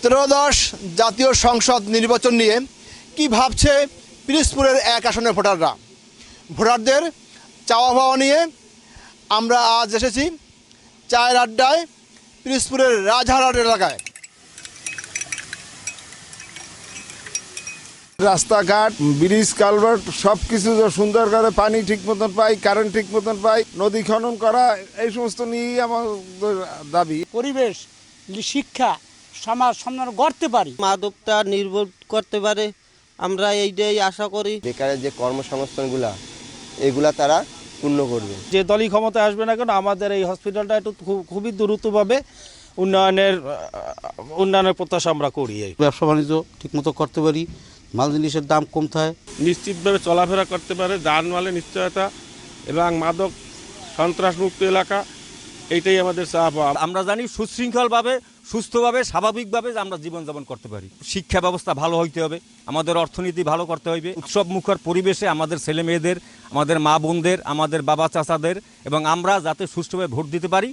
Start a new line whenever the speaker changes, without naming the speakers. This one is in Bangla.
ত্রয়োদশ জাতীয় সংসদ নির্বাচন নিয়ে কি ভাবছে পিরোজপুরের 1 আসনের ভোটাররা। ভোটারদের চাওয়া পাওয়া নিয়ে আমরা আজ এসেছি চায়ের আড্ডায় পিরোজপুরের রাজহাট এলাকায়।
রাস্তাঘাট, ব্রিজ, কালভার্ট সব কিছু সুন্দর করে, পানি ঠিক মতন পাই, কারেন্ট ঠিক মতন পাই, নদী খনন করা, এই সমস্ত নিয়েই আমাদের দাবি।
পরিবেশ, শিক্ষা, সমাজ সম্মান গড়তে পারি।
মাদকটা নির্ভর করতে পারে, আমরা এইটাই আশা করি।
বেকারের যে কর্মসংস্থানগুলা এগুলা তারা পূর্ণ করবে।
যে দলই ক্ষমতায় আসবে না কেন, আমাদের এই হসপিটালটা একটু খুবই দ্রুতভাবে উন্নয়নের প্রত্যাশা আমরা করি।
ব্যবসা বাণিজ্য ঠিকমতো করতে পারি, মাল জিনিসের দাম কম থাকে,
নিশ্চিতভাবে চলাফেরা করতে পারে, যানমালের নিশ্চয়তা এবং মাদক সন্ত্রাসমুক্ত এলাকা, এইটাই আমাদের চাওয়া।
আমরা জানি সুশৃঙ্খলভাবে, সুস্থভাবে, স্বাভাবিকভাবে আমরা জীবনযাপন করতে পারি। শিক্ষা ব্যবস্থা ভালো হইতে হবে, আমাদের অর্থনীতি ভালো করতে হইবে, উৎসব মুখর পরিবেশে আমাদের ছেলে মেয়েদের, আমাদের মা বোনদের, আমাদের বাবা চাচাদের এবং আমরা যাতে সুষ্ঠুভাবে ভোট দিতে পারি